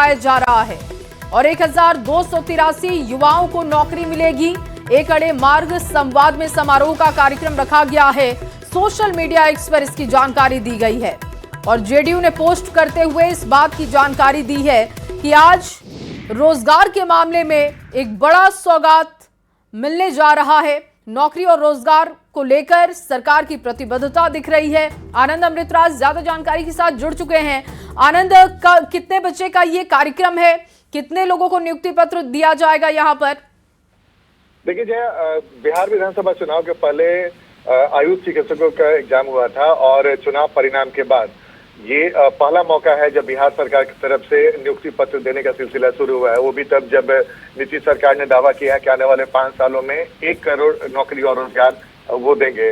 उठाया जा रहा है और 1283 युवाओं को नौकरी मिलेगी। एक अड़े मार्ग संवाद में समारोह का कार्यक्रम रखा गया है। सोशल मीडिया एक्स पर इसकी जानकारी दी गई है और जेडीयू ने पोस्ट करते हुए इस बात की जानकारी दी है कि आज रोजगार के मामले में एक बड़ा सौगात मिलने जा रहा है। नौकरी और रोजगार को लेकर सरकार की प्रतिबद्धता दिख रही है। आनंद अमृतराज ज्यादा जानकारी के साथ जुड़ चुके हैं। आनंद, कितने बजे का ये कार्यक्रम है, कितने लोगों को नियुक्ति पत्र दिया जाएगा यहाँ पर? देखिए जय, बिहार विधानसभा चुनाव के पहले आयुष चिकित्सकों का एग्जाम हुआ था और चुनाव परिणाम के बाद ये पहला मौका है जब बिहार सरकार की तरफ से नियुक्ति पत्र देने का सिलसिला शुरू हुआ है। वो भी तब जब नीतीश सरकार ने दावा किया है कि आने वाले 5 सालों में 1 करोड़ नौकरी और रोजगार वो देंगे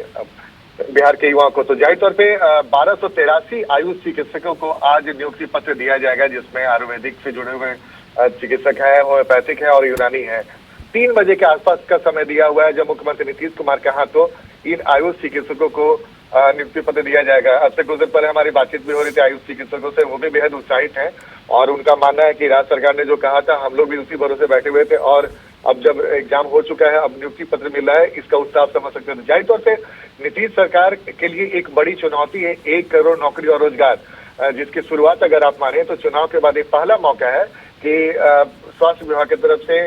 बिहार के युवाओं को। तो जाहिर तौर पे 1283 आयुष चिकित्सकों को आज नियुक्ति पत्र दिया जाएगा, जिसमें आयुर्वेदिक से जुड़े हुए चिकित्सक है, होम्योपैथिक है और यूनानी है। 3 बजे के आसपास का समय दिया हुआ है। जब मुख्यमंत्री नीतीश कुमार के हाथों इन आयुष चिकित्सकों को नियुक्ति पत्र दिया जाएगा। अब से कुछ दिन पहले हमारी बातचीत भी हो रही थी आयुष चिकित्सकों से, वो भी बेहद उत्साहित हैं और उनका मानना है कि राज्य सरकार ने जो कहा था हम लोग भी उसी भरोसे बैठे हुए थे और अब जब एग्जाम हो चुका है, अब नियुक्ति पत्र मिल रहा है, इसका उत्साह समझ सकते हैं। जाहिर तौर से नीतीश सरकार के लिए एक बड़ी चुनौती है 1 करोड़ नौकरी और रोजगार, जिसकी शुरुआत अगर आप माने तो चुनाव के बाद एक पहला मौका है कि स्वास्थ्य विभाग की तरफ से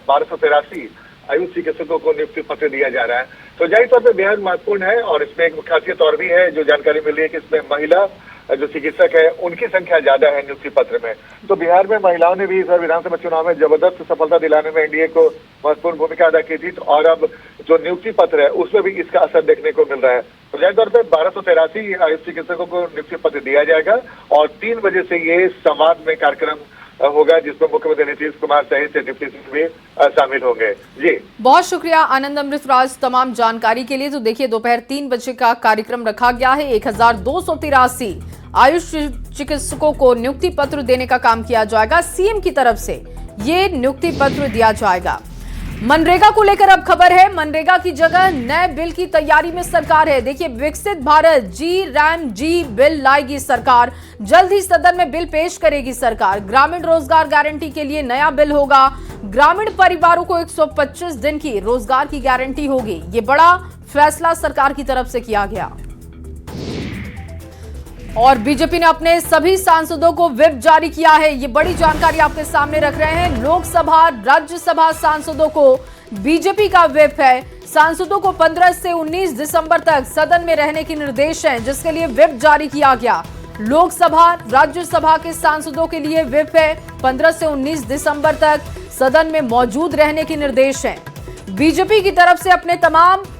1283 आयुष चिकित्सकों को नियुक्ति पत्र दिया जा रहा है। तो जाहिर तौर पर बेहद महत्वपूर्ण है और इसमें एक खासियत और भी है जो जानकारी मिल रही है कि इसमें महिला जो चिकित्सक है उनकी संख्या ज्यादा है नियुक्ति पत्र में। तो बिहार में महिलाओं ने भी इस बार विधानसभा चुनाव में जबरदस्त सफलता दिलाने में एनडीए को महत्वपूर्ण भूमिका अदा की थी और अब जो नियुक्ति पत्र है उसमें भी इसका असर देखने को मिल रहा है। तो जाहिर तौर पर 1283 आयुष चिकित्सकों को नियुक्ति पत्र दिया जाएगा और 3 बजे से ये संवाद में कार्यक्रम होगा जिसमें मुख्यमंत्री नीतीश कुमार सहित डिप्टी सीएम भी शामिल होंगे। जी बहुत शुक्रिया आनंद अमृतराज तमाम जानकारी के लिए। तो देखिए दोपहर 3 बजे का कार्यक्रम रखा गया है। 1283 आयुष चिकित्सकों को नियुक्ति पत्र देने का काम किया जाएगा। सीएम की तरफ से ये नियुक्ति पत्र दिया जाएगा। मनरेगा को लेकर अब खबर है। मनरेगा की जगह नए बिल की तैयारी में सरकार है। देखिए विकसित भारत जी बिल लाएगी सरकार। जल्द ही सदन में बिल पेश करेगी सरकार। ग्रामीण रोजगार गारंटी के लिए नया बिल होगा। ग्रामीण परिवारों को 125 दिन की रोजगार की गारंटी होगी। ये बड़ा फैसला सरकार की तरफ से किया गया और बीजेपी ने अपने सभी सांसदों को व्हिप जारी किया है। ये बड़ी जानकारी आपके सामने रख रहे हैं। लोकसभा राज्यसभा सांसदों को बीजेपी का व्हिप है। सांसदों को 15 से 19 दिसंबर तक सदन में रहने के निर्देश हैं, जिसके लिए व्हिप जारी किया गया। लोकसभा राज्यसभा के सांसदों के लिए व्हिप है। 15 से 19 दिसंबर तक सदन में मौजूद रहने के निर्देश हैं। बीजेपी की तरफ से अपने तमाम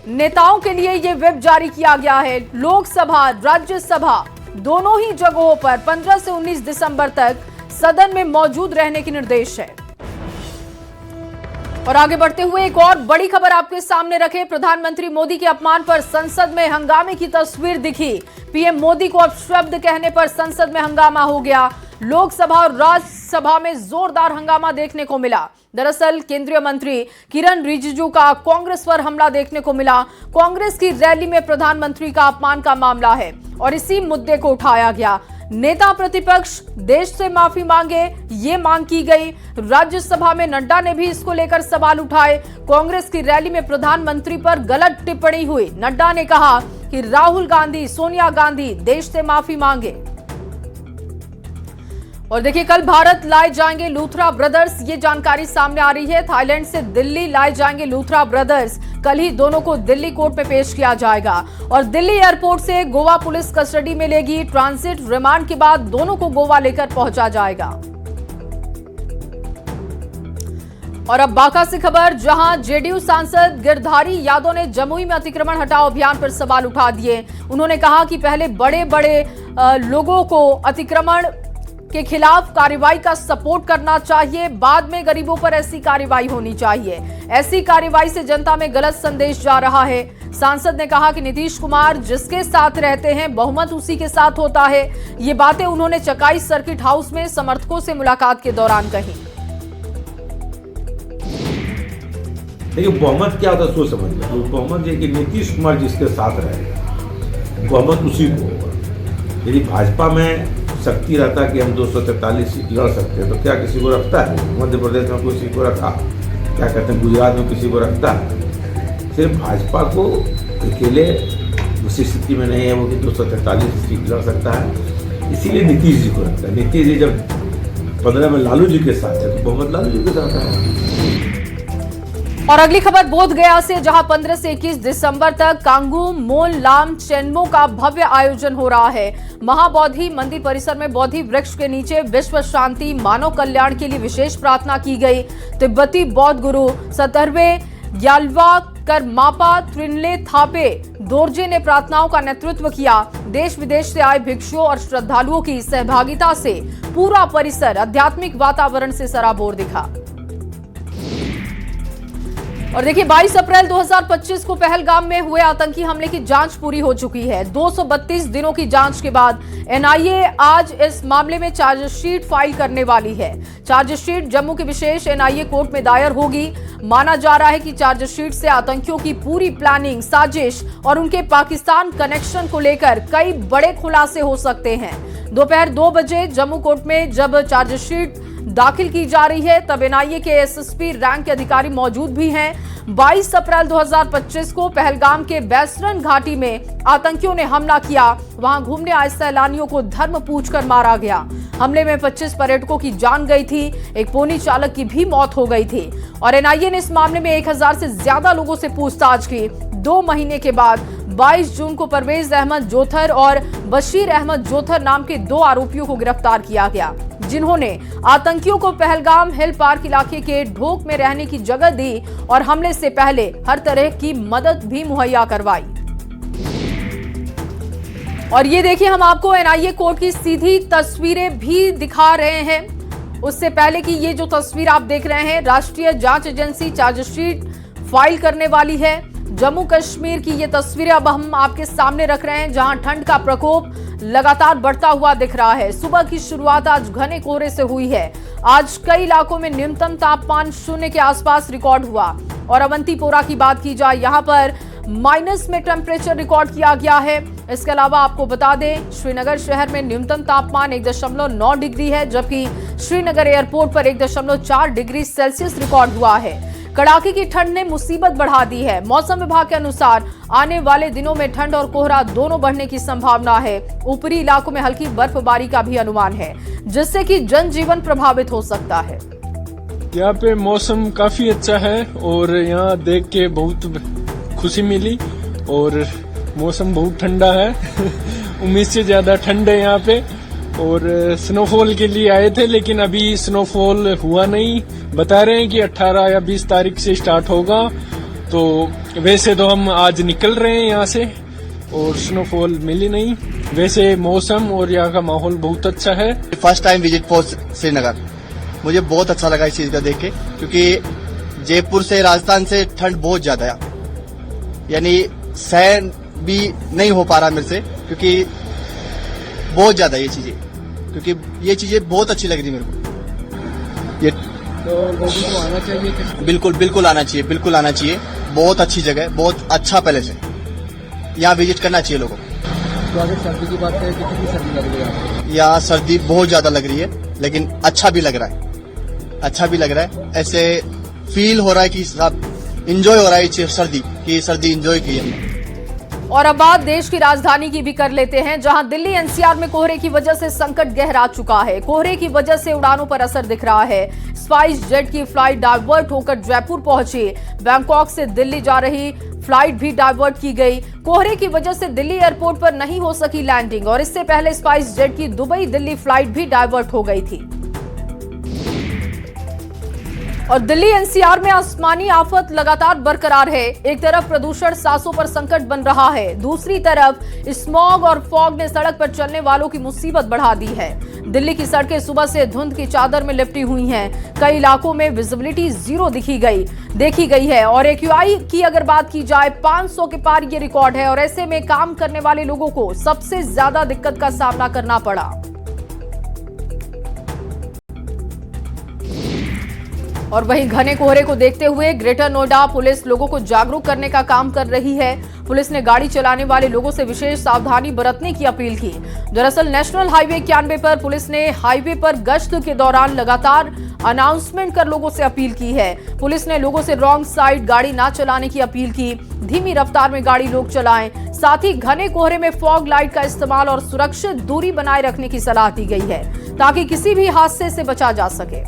नेताओं के लिए यह व्हिप जारी किया गया है। लोकसभा राज्यसभा दोनों ही जगहों पर 15 से 19 दिसंबर तक सदन में मौजूद रहने के निर्देश है। और आगे बढ़ते हुए एक और बड़ी खबर आपके सामने रखे। प्रधानमंत्री मोदी के अपमान पर संसद में हंगामे की तस्वीर दिखी। पीएम मोदी को अपशब्द कहने पर संसद में हंगामा हो गया। लोकसभा और राज्यसभा में जोरदार हंगामा देखने को मिला। दरअसल केंद्रीय मंत्री किरण रिजिजू का कांग्रेस पर हमला देखने को मिला। कांग्रेस की रैली में प्रधानमंत्री का अपमान का मामला है और इसी मुद्दे को उठाया गया। नेता प्रतिपक्ष देश से माफी मांगे, ये मांग की गई। राज्यसभा में नड्डा ने भी इसको लेकर सवाल उठाए। कांग्रेस की रैली में प्रधानमंत्री पर गलत टिप्पणी हुई। नड्डा ने कहा कि राहुल गांधी, सोनिया गांधी देश से माफी मांगे। और देखिए कल भारत लाए जाएंगे लूथरा ब्रदर्स, ये जानकारी सामने आ रही है। थाईलैंड से दिल्ली लाए जाएंगे लूथरा ब्रदर्स। कल ही दोनों को दिल्ली कोर्ट में पेश किया जाएगा और दिल्ली एयरपोर्ट से गोवा पुलिस कस्टडी में लेगी। ट्रांजिट रिमांड के बाद दोनों को गोवा लेकर पहुंचा जाएगा। और अब बांका से खबर, जहां जेडीयू सांसद गिरधारी यादव ने जमुई में अतिक्रमण हटाओ अभियान पर सवाल उठा दिए। उन्होंने कहा कि पहले बड़े बड़े लोगों को अतिक्रमण के खिलाफ कार्रवाई का सपोर्ट करना चाहिए, बाद में गरीबों पर ऐसी कार्रवाई होनी चाहिए। ऐसी कार्रवाई से जनता में गलत संदेश जा रहा है। सांसद ने कहा कि नीतीश कुमार जिसके साथ रहते हैं बहुमत उसी के साथ होता है। ये बातें उन्होंने चकाई सर्किट हाउस में समर्थकों से मुलाकात के दौरान कही। देखिए बहुमत क्या होता है सोच समझिए। तो बहुमत ये कि नीतीश कुमार जिसके साथ रहेगा बहुमत उसी को होगा। यदि भाजपा में शक्ति रहता कि हम 243 सीट लड़ सकते हैं तो क्या किसी को रखता है? मध्य प्रदेश में किसी को रखा, क्या कहते हैं गुजरात में किसी को रखता है? सिर्फ भाजपा को अकेले उसी स्थिति में नहीं है वो कि 243 सीट लड़ सकता है, इसीलिए नीतीश जी को रखता है। नीतीश जी जब 15 में लालू जी के साथ है तो बहुमत लालू जी के साथ है। और अगली खबर बोध गया से, जहां 15 से 21 दिसंबर तक कांगू मोन लाम चेन्मो का भव्य आयोजन हो रहा है। महाबोधि मंदिर परिसर में बोधि वृक्ष के नीचे विश्व शांति मानव कल्याण के लिए विशेष प्रार्थना की गई। तिब्बती बौद्ध गुरु 17वें ग्याल्वा करमापा त्रिनले थापे दोरजे ने प्रार्थनाओं का नेतृत्व किया। देश विदेश से आए भिक्षुओं और श्रद्धालुओं की सहभागिता से पूरा परिसर आध्यात्मिक वातावरण से सराबोर दिखा। और देखिए 22 अप्रैल 2025 को पहलगाम में हुए आतंकी हमले की जांच पूरी हो चुकी है। 232 दिनों की जांच के बाद एनआईए आज इस मामले में चार्जशीट फाइल करने वाली है। चार्जशीट जम्मू की विशेष एनआईए कोर्ट में दायर होगी। माना जा रहा है कि चार्जशीट से आतंकियों की पूरी प्लानिंग, साजिश और उनके पाकिस्तान कनेक्शन को लेकर कई बड़े खुलासे हो सकते हैं। दोपहर 2 बजे जम्मू कोर्ट में जब चार्जशीट दाखिल की जा रही है तब एनआईए के एसएसपी रैंक के अधिकारी मौजूद भी हैं। 22 अप्रैल 2025 को पहलगाम के बैसरन घाटी में आतंकियों ने हमला किया। वहां घूमने आए सैलानियों को धर्म पूछकर मारा गया। हमले में 25 पर्यटकों की जान गई थी, एक पोनी चालक की भी मौत हो गई थी। और एनआईए ने इस मामले में 1000 से ज्यादा लोगों से पूछताछ की। 2 महीने के बाद 22 जून को परवेज अहमद जोथर और बशीर अहमद जोथर नाम के 2 आरोपियों को गिरफ्तार किया गया, जिन्होंने आतंकियों को पहलगाम हिल पार्क इलाके के ढोक में रहने की जगह दी और हमले से पहले हर तरह की मदद भी मुहैया करवाई। और ये देखिए, हम आपको एनआईए कोर्ट की सीधी तस्वीरें भी दिखा रहे हैं। उससे पहले कि ये जो तस्वीर आप देख रहे हैं, राष्ट्रीय जांच एजेंसी चार्जशीट फाइल करने वाली है। जम्मू कश्मीर की ये तस्वीरें अब हम आपके सामने रख रहे हैं, जहां ठंड का प्रकोप लगातार बढ़ता हुआ दिख रहा है। सुबह की शुरुआत आज घने कोहरे से हुई है। आज कई इलाकों में न्यूनतम तापमान 0 के आसपास रिकॉर्ड हुआ। और अवंतीपोरा की बात की जाए, यहां पर माइनस में टेम्परेचर रिकॉर्ड किया गया है। इसके अलावा आपको बता दें, श्रीनगर शहर में न्यूनतम तापमान 1.9 डिग्री है, जबकि श्रीनगर एयरपोर्ट पर 1.4 डिग्री सेल्सियस रिकॉर्ड हुआ है। कड़ाके की ठंड ने मुसीबत बढ़ा दी है। मौसम विभाग के अनुसार आने वाले दिनों में ठंड और कोहरा दोनों बढ़ने की संभावना है। ऊपरी इलाकों में हल्की बर्फबारी का भी अनुमान है, जिससे कि जनजीवन प्रभावित हो सकता है। यहाँ पे मौसम काफी अच्छा है और यहाँ देख के बहुत खुशी मिली और मौसम बहुत ठंडा है। उम्मीद से ज्यादा ठंड है यहाँ पे। और स्नोफॉल के लिए आए थे, लेकिन अभी स्नोफॉल हुआ नहीं। बता रहे हैं कि 18 या 20 तारीख से स्टार्ट होगा। तो वैसे तो हम आज निकल रहे हैं यहाँ से और स्नोफॉल मिली नहीं। वैसे मौसम और यहाँ का माहौल बहुत अच्छा है। First time visit for Srinagar, मुझे बहुत अच्छा लगा इस चीज का देख के, क्योंकि जयपुर से राजस्थान से ठंड बहुत ज्यादा है, यानी सहन भी नहीं हो पा रहा मेरे से, क्योंकि बहुत ज्यादा ये चीजें, क्योंकि ये चीजें बहुत अच्छी लग रही मेरे को। ये तो लोगों को आना चाहिए। बिल्कुल बिल्कुल आना चाहिए, बिल्कुल आना चाहिए। बहुत अच्छी जगह है, बहुत अच्छा पैलेस है, यहाँ विजिट करना चाहिए लोगों को। तो अगर सर्दी की बात करें तो कितनी सर्दी लग रही है? यहाँ सर्दी बहुत ज्यादा लग रही है, लेकिन अच्छा भी लग रहा है, अच्छा भी लग रहा है। ऐसे फील हो रहा है कि सब इंजॉय हो रहा है सर्दी की, सर्दी इंजॉय की हमने। और अब बात देश की राजधानी की भी कर लेते हैं, जहां दिल्ली एनसीआर में कोहरे की वजह से संकट गहरा चुका है। कोहरे की वजह से उड़ानों पर असर दिख रहा है। स्पाइस जेट की फ्लाइट डाइवर्ट होकर जयपुर पहुंची। बैंकॉक से दिल्ली जा रही फ्लाइट भी डाइवर्ट की गई। कोहरे की वजह से दिल्ली एयरपोर्ट पर नहीं हो सकी लैंडिंग और इससे पहले स्पाइस जेट की दुबई दिल्ली फ्लाइट भी डाइवर्ट हो गई थी। और दिल्ली एनसीआर में आसमानी आफत लगातार बरकरार है। एक तरफ प्रदूषण सांसों पर संकट बन रहा है, दूसरी तरफ स्मॉग और फॉग ने सड़क पर चलने वालों की मुसीबत बढ़ा दी है। दिल्ली की सड़कें सुबह से धुंध की चादर में लिपटी हुई हैं। कई इलाकों में विजिबिलिटी 0 देखी गई है और एक्यूआई की अगर बात की जाए 500 के पार ये रिकॉर्ड है। और ऐसे में काम करने वाले लोगों को सबसे ज्यादा दिक्कत का सामना करना पड़ा। और वहीं घने कोहरे को देखते हुए ग्रेटर नोएडा पुलिस लोगों को जागरूक करने का काम कर रही है। पुलिस ने गाड़ी चलाने वाले लोगों से विशेष सावधानी बरतने की अपील की। दरअसल नेशनल हाईवे 91 पर पुलिस ने हाईवे पर गश्त के दौरान लगातार अनाउंसमेंट कर लोगों से अपील की है। पुलिस ने लोगों से रॉन्ग साइड गाड़ी ना चलाने की अपील की, धीमी रफ्तार में गाड़ी लोग चलाएं, साथ ही घने कोहरे में फॉग लाइट का इस्तेमाल और सुरक्षित दूरी बनाए रखने की सलाह दी गई है ताकि किसी भी हादसे से बचा जा सके।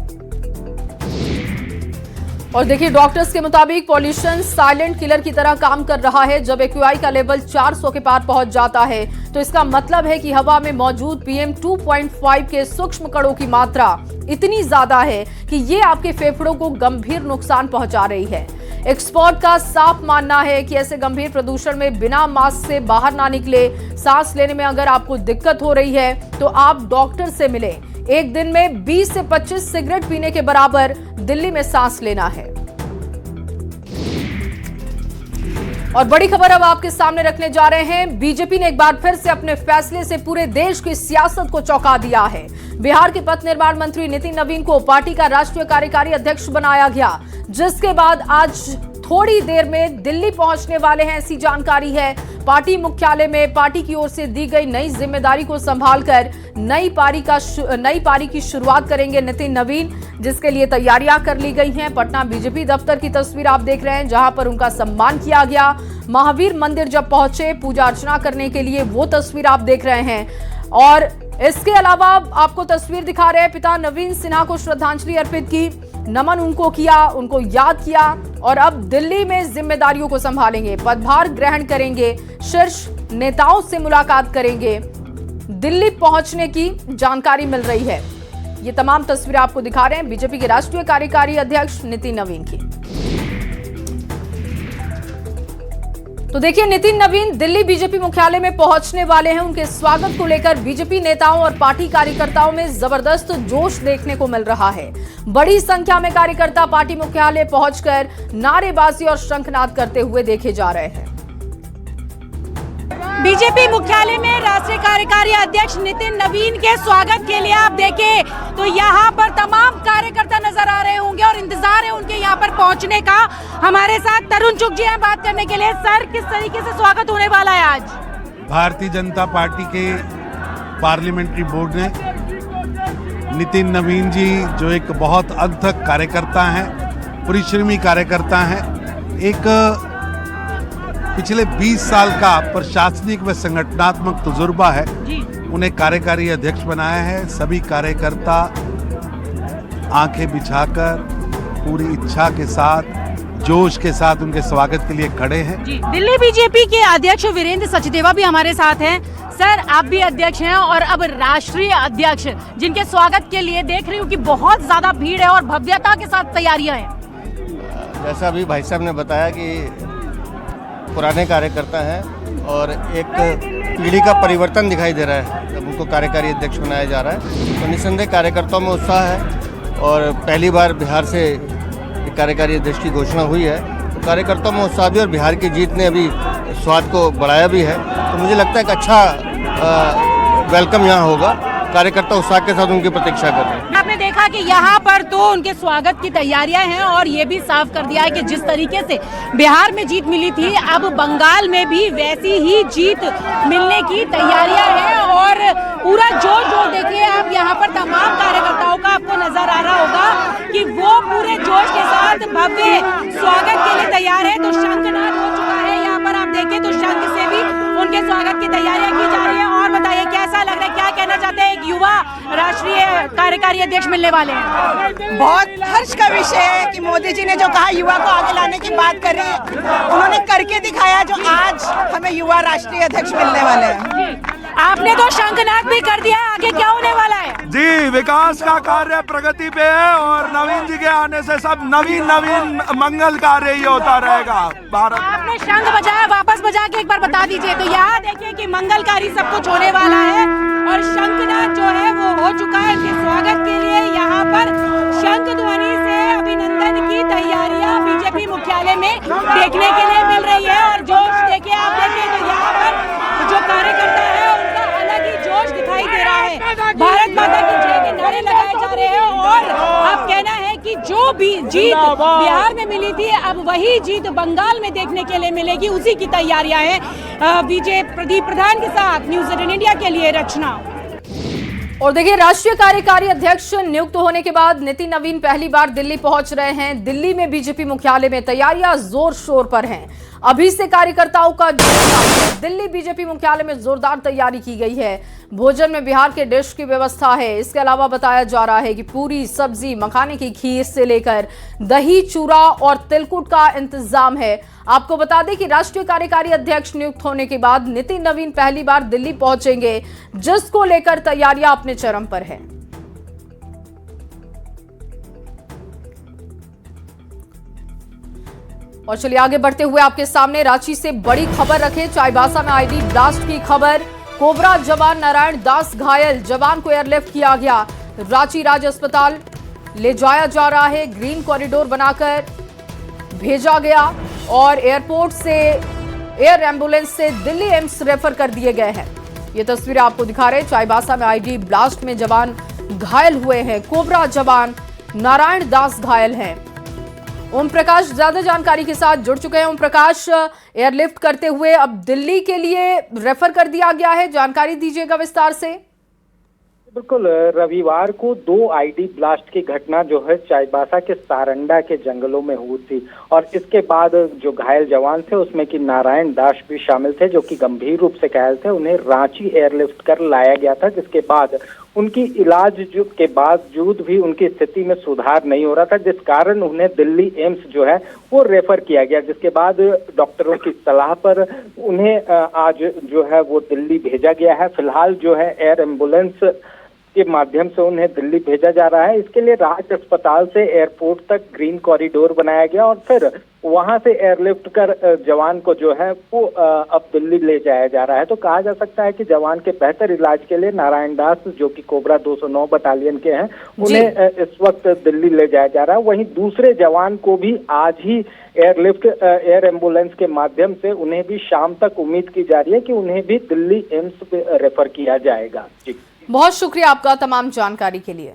और देखिए, डॉक्टर्स के मुताबिक पॉल्यूशन साइलेंट किलर की तरह काम कर रहा है। जब एक्यूआई का लेवल 400 के पार पहुंच जाता है तो इसका मतलब है कि हवा में मौजूद PM 2.5 के सूक्ष्म कणों की मात्रा इतनी ज्यादा है कि ये आपके फेफड़ों को गंभीर नुकसान पहुंचा रही है। एक्सपर्ट का साफ मानना है कि ऐसे गंभीर प्रदूषण में बिना मास्क से बाहर ना निकले। सांस लेने में अगर आपको दिक्कत हो रही है तो आप डॉक्टर से मिलें। एक दिन में 20 से 25 सिगरेट पीने के बराबर दिल्ली में सांस लेना है। और बड़ी खबर अब आपके सामने रखने जा रहे हैं। बीजेपी ने एक बार फिर से अपने फैसले से पूरे देश की सियासत को चौंका दिया है। बिहार के पथ निर्माण मंत्री नितिन नवीन को पार्टी का राष्ट्रीय कार्यकारी अध्यक्ष बनाया गया, जिसके बाद आज थोड़ी देर में दिल्ली पहुंचने वाले हैं, ऐसी जानकारी है। पार्टी मुख्यालय में पार्टी की ओर से दी गई नई जिम्मेदारी को संभालकर नई पारी की शुरुआत करेंगे नितिन नवीन, जिसके लिए तैयारियां कर ली गई हैं। पटना बीजेपी दफ्तर की तस्वीर आप देख रहे हैं, जहां पर उनका सम्मान किया गया। महावीर मंदिर जब पहुंचे पूजा अर्चना करने के लिए, वो तस्वीर आप देख रहे हैं। और इसके अलावा आपको तस्वीर दिखा रहे हैं, पिता नवीन सिन्हा को श्रद्धांजलि अर्पित की, नमन उनको किया, उनको याद किया और अब दिल्ली में जिम्मेदारियों को संभालेंगे, पदभार ग्रहण करेंगे, शीर्ष नेताओं से मुलाकात करेंगे। दिल्ली पहुंचने की जानकारी मिल रही है। ये तमाम तस्वीरें आपको दिखा रहे हैं बीजेपी के राष्ट्रीय कार्यकारी अध्यक्ष नितिन नवीन की। तो देखिए, नितिन नवीन दिल्ली बीजेपी मुख्यालय में पहुंचने वाले हैं। उनके स्वागत को लेकर बीजेपी नेताओं और पार्टी कार्यकर्ताओं में जबरदस्त जोश देखने को मिल रहा है। बड़ी संख्या में कार्यकर्ता पार्टी मुख्यालय पहुंचकर नारेबाजी और शंखनाद करते हुए देखे जा रहे हैं। बीजेपी मुख्यालय में राष्ट्रीय कार्यकारी अध्यक्ष नितिन नवीन के स्वागत के लिए आप देखें तो यहाँ पर तमाम कार्यकर्ता नजर आ रहे होंगे और इंतजार है उनके यहाँ पर पहुँचने का। हमारे साथ तरुण चुग जी हैं बात करने के लिए। सर, किस तरीके से स्वागत होने वाला है आज? भारतीय जनता पार्टी के पार्लियामेंट्री बोर्ड ने नितिन नवीन जी, जो एक बहुत अथक कार्यकर्ता हैं, परिश्रमी कार्यकर्ता हैं, एक पिछले 20 साल का प्रशासनिक व संगठनात्मक तजुर्बा है, उन्हें कार्यकारी अध्यक्ष बनाया है। सभी कार्यकर्ता आंखें बिछाकर पूरी इच्छा के साथ, जोश के साथ उनके स्वागत के लिए खड़े हैं। दिल्ली बीजेपी के अध्यक्ष वीरेंद्र सचदेवा भी हमारे साथ हैं। सर, आप भी अध्यक्ष हैं और अब राष्ट्रीय अध्यक्ष, जिनके स्वागत के लिए देख रही हूँ कि बहुत ज्यादा भीड़ है और भव्यता के साथ तैयारियां हैं। जैसा अभी भाई साहब ने बताया कि पुराने कार्यकर्ता हैं और एक पीढ़ी का परिवर्तन दिखाई दे रहा है जब उनको कार्यकारी अध्यक्ष बनाया जा रहा है, तो निस्संदेह कार्यकर्ताओं में उत्साह है। और पहली बार बिहार से कार्यकारी अध्यक्ष की घोषणा हुई है, तो कार्यकर्ताओं में उत्साह भी और बिहार की जीत ने अभी स्वाद को बढ़ाया भी है। तो मुझे लगता है कि अच्छा वेलकम यहाँ होगा। कार्यकर्ता उत्साह के साथ उनकी प्रतीक्षा कर रहे हैं। आपने देखा कि यहाँ पर तो उनके स्वागत की तैयारियां हैं और ये भी साफ कर दिया है कि जिस तरीके से बिहार में जीत मिली थी, अब बंगाल में भी वैसी ही जीत मिलने की तैयारियां हैं। और पूरा जोश देखिए आप, यहाँ पर तमाम कार्यकर्ताओं का आपको नजर आ रहा होगा कि वो पूरे जोश के साथ भव्य स्वागत के लिए तैयार है। तो शंखनाद हो चुका है यहाँ पर, आप देखें तो शंख से भी उनके स्वागत की तैयारियां की जा रही है। और बताइए कैसा लग रहा है, क्या कहना चाहते हैं? एक युवा राष्ट्रीय कार्यकारी अध्यक्ष मिलने वाले हैं। बहुत हर्ष का विषय है कि मोदी जी ने जो कहा युवा को आगे लाने की बात कर रहे हैं, उन्होंने करके दिखाया, जो आज हमें युवा राष्ट्रीय अध्यक्ष मिलने वाले हैं। आपने तो शंखनाद भी कर दिया है, आगे क्या होने वाला है? जी, विकास का कार्य प्रगति पे है और नवीन जी के आने से सब नवीन मंगल कार्य ही होता रहेगा। भारत आपने शंख बजाया, वापस बजा के एक बार बता दीजिए। तो यहाँ देखिए कि मंगलकारी सब कुछ होने वाला है और शंखनाद जो है वो हो चुका है। स्वागत के लिए यहाँ पर शंख ध्वनि से अभिनंदन की तैयारियां बीजेपी मुख्यालय में देखने के लिए मिल रही है। और जोश देखिए आप, देखिए तो यहाँ पर जो कार्यकर्ता है उनका अलग ही जोश दिखाई दे रहा है। भारत माता की जय के नारे लगाए जा रहे हैं और अब कहना है कि कि जो भी जीत बिहार में मिली थी अब वही जीत बंगाल में देखने के लिए मिलेगी, उसी की तैयारियां हैं। विजय प्रदीप प्रधान के साथ न्यूज़ 18 इंडिया के लिए रचना। और देखिए, राष्ट्रीय कार्यकारी अध्यक्ष नियुक्त होने के बाद नितिन नवीन पहली बार दिल्ली पहुंच रहे हैं। दिल्ली में बीजेपी मुख्यालय में तैयारियां जोर शोर पर हैं। अभी से कार्यकर्ताओं का दिल्ली बीजेपी मुख्यालय में जोरदार तैयारी की गई है। भोजन में बिहार के डिश की व्यवस्था है। इसके अलावा बताया जा रहा है कि पूरी सब्जी, मखाने की खीर से लेकर दही, चूरा और तिलकुट का इंतजाम है। आपको बता दें कि राष्ट्रीय कार्यकारी अध्यक्ष नियुक्त होने के बाद नितिन नवीन पहली बार दिल्ली पहुंचेंगे, जिसको लेकर तैयारियां अपने चरम पर है। और चलिए आगे बढ़ते हुए आपके सामने रांची से बड़ी खबर रखे। चाईबासा में आईडी ब्लास्ट की खबर। कोबरा जवान नारायण दास घायल, जवान को एयरलिफ्ट किया गया, रांची राज्य अस्पताल ले जाया जा रहा है। ग्रीन कॉरिडोर बनाकर भेजा गया और एयरपोर्ट से एयर एम्बुलेंस से दिल्ली एम्स रेफर कर दिए गए हैं। ये तस्वीरें आपको दिखा रहे हैं। चाईबासा में आईडी ब्लास्ट में जवान घायल हुए हैं। कोबरा जवान नारायण दास घायल हैं। ओम प्रकाश ज्यादा जानकारी के साथ जुड़ चुके हैं। ओम प्रकाश, एयरलिफ्ट करते हुए अब दिल्ली के लिए रेफर कर दिया गया है, जानकारी दीजिएगा विस्तार से। बिल्कुल, रविवार को 2 आईडी ब्लास्ट की घटना जो है चाईबासा के सारंडा के जंगलों में हुई थी और इसके बाद जो घायल जवान थे उसमें कि नारायण दास भी शामिल थे, जो कि गंभीर रूप से घायल थे। उन्हें रांची एयरलिफ्ट कर लाया गया था, जिसके बाद उनकी इलाज के बावजूद भी उनकी स्थिति में सुधार नहीं हो रहा था, जिस कारण उन्हें दिल्ली एम्स जो है वो रेफर किया गया। जिसके बाद डॉक्टरों की सलाह पर उन्हें आज जो है वो दिल्ली भेजा गया है। फिलहाल जो है एयर एम्बुलेंस के माध्यम से उन्हें दिल्ली भेजा जा रहा है। इसके लिए राज्य अस्पताल से एयरपोर्ट तक ग्रीन कॉरिडोर बनाया गया और फिर वहां से एयरलिफ्ट कर जवान को जो है वो अब दिल्ली ले जाया जा रहा है। तो कहा जा सकता है कि जवान के बेहतर इलाज के लिए नारायण दास, जो कि कोबरा 209 बटालियन के हैं, उन्हें इस वक्त दिल्ली ले जाया जा रहा है। वहीं दूसरे जवान को भी आज ही एयरलिफ्ट एयर एम्बुलेंस के माध्यम से उन्हें भी शाम तक उम्मीद की जा रही है कि उन्हें भी दिल्ली एम्स पे रेफर किया जाएगा। जी, बहुत शुक्रिया आपका तमाम जानकारी के लिए।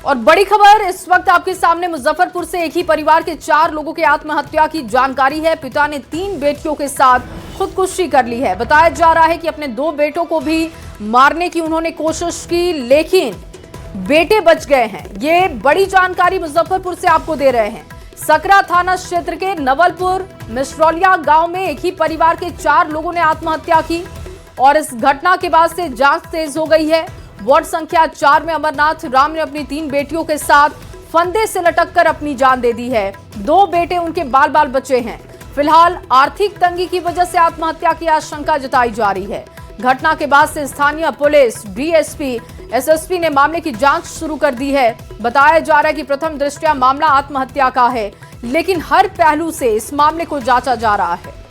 और बड़ी खबर इस वक्त आपके सामने मुजफ्फरपुर से। एक ही परिवार के 4 लोगों की आत्महत्या की जानकारी है। पिता ने 3 बेटियों के साथ खुदकुशी कर ली है। बताया जा रहा है कि अपने 2 बेटों को भी मारने की उन्होंने कोशिश की, लेकिन बेटे बच गए हैं। ये बड़ी जानकारी मुजफ्फरपुर से आपको दे रहे हैं। सकरा थाना क्षेत्र के नवलपुर मिश्रौलिया गांव में एक ही परिवार के 4 लोगों ने आत्महत्या की और इस घटना के बाद से जांच तेज हो गई है। वार्ड संख्या 4 में अमरनाथ राम ने अपनी 3 बेटियों के साथ फंदे से लटककर अपनी जान दे दी है। 2 बेटे उनके बाल बाल बचे हैं। फिलहाल आर्थिक तंगी की वजह से आत्महत्या की आशंका जताई जा रही है। घटना के बाद से स्थानीय पुलिस, डीएसपी, एसएसपी ने मामले की जांच शुरू कर दी है। बताया जा रहा है कि प्रथम दृष्टया मामला आत्महत्या का है, लेकिन हर पहलू से इस मामले को जांचा जा रहा है।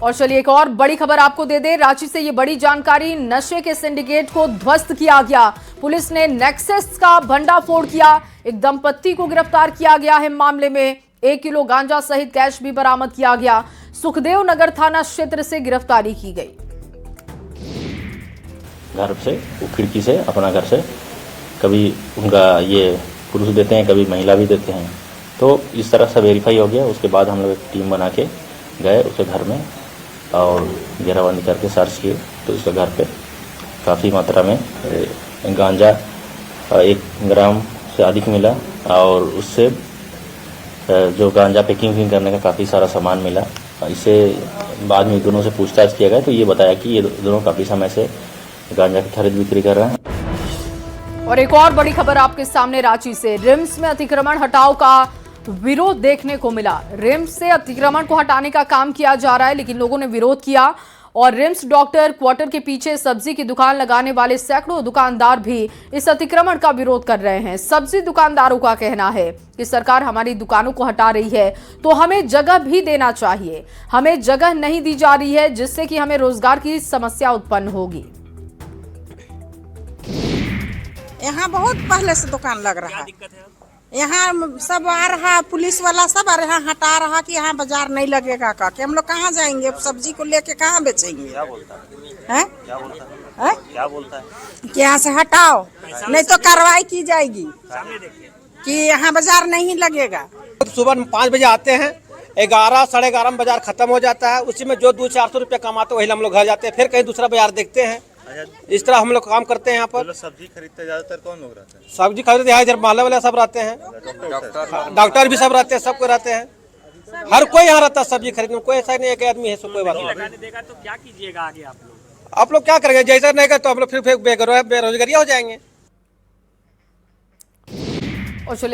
और चलिए एक और बड़ी खबर आपको दे दे। रांची से ये बड़ी जानकारी। नशे के सिंडिकेट को ध्वस्त किया गया। पुलिस ने नेक्सस का भंडाफोड़ किया। एक दंपत्ति को गिरफ्तार किया गया है। मामले में 1 किलो गांजा सहित कैश भी बरामद किया गया। सुखदेव नगर थाना क्षेत्र से गिरफ्तारी की गई। घर से, वो खिड़की से, अपना घर से कभी उनका ये पुरुष देते हैं, कभी महिला भी देते हैं। तो इस तरह से वेरीफाई हो गया। उसके बाद हम लोग एक टीम बना के गए उसके घर में और घेराबंदी करके सर्च किए तो उसके घर पे काफ़ी मात्रा में गांजा 1 ग्राम से अधिक मिला और उससे जो गांजा पैकिंग करने का काफ़ी सारा सामान मिला। इसे बाद में दोनों से पूछताछ किया गया तो ये बताया कि ये दोनों काफ़ी समय से गांजा की खरीद बिक्री कर रहे हैं। और एक और बड़ी खबर आपके सामने रांची से। रिम्स में अतिक्रमण हटाओ का विरोध देखने को मिला। रिम्स से अतिक्रमण को हटाने का काम किया जा रहा है, लेकिन लोगों ने विरोध किया और रिम्स डॉक्टर क्वार्टर के पीछे सब्जी की दुकान लगाने वाले सैकड़ों दुकानदार भी इस अतिक्रमण का विरोध कर रहे हैं। सब्जी दुकानदारों का कहना है कि सरकार हमारी दुकानों को हटा रही है तो हमें जगह भी देना चाहिए। हमें जगह नहीं दी जा रही है, जिससे कि हमें रोजगार की समस्या उत्पन्न होगी। यहाँ बहुत पहले से दुकान लग रहा है। यहाँ सब आ रहा, पुलिस वाला सब आ रहा, हटा रहा कि यहाँ बाजार नहीं लगेगा का के हम लोग कहाँ जाएंगे, सब्जी को लेके कहाँ बेचेंगे। क्या बोलता है? क्या बोलता है कि यहाँ से हटाओ, नहीं तो कार्रवाई की जाएगी कि यहाँ बाजार नहीं लगेगा। सुबह 5 बजे आते हैं, 11 साढ़े 11 में बाजार खत्म हो जाता है। उसी में जो 200-400 रुपये कमाते वही हम लोग घर जाते हैं, फिर कहीं दूसरा बाजार देखते हैं। इस तरह हम लोग काम करते हैं। यहाँ पर सब्जी खरीदते ज्यादातर कौन लोग रहते हैं? सब्जी खरीदते यहाँ इधर मोहल्ले वाले सब रहते हैं, डॉक्टर भी सब रहते हैं, सबको रहते हैं, हर कोई यहाँ रहता है सब्जी खरीदने में। कोई ऐसा नहीं है कि आदमी है, सब कोई बात नहीं। देगा तो क्या कीजिएगा आगे आप लोग क्या करेंगे? जैसा नहीं कर तो हम लोग फिर बेरोजगारी हो जाएंगे। और चलिए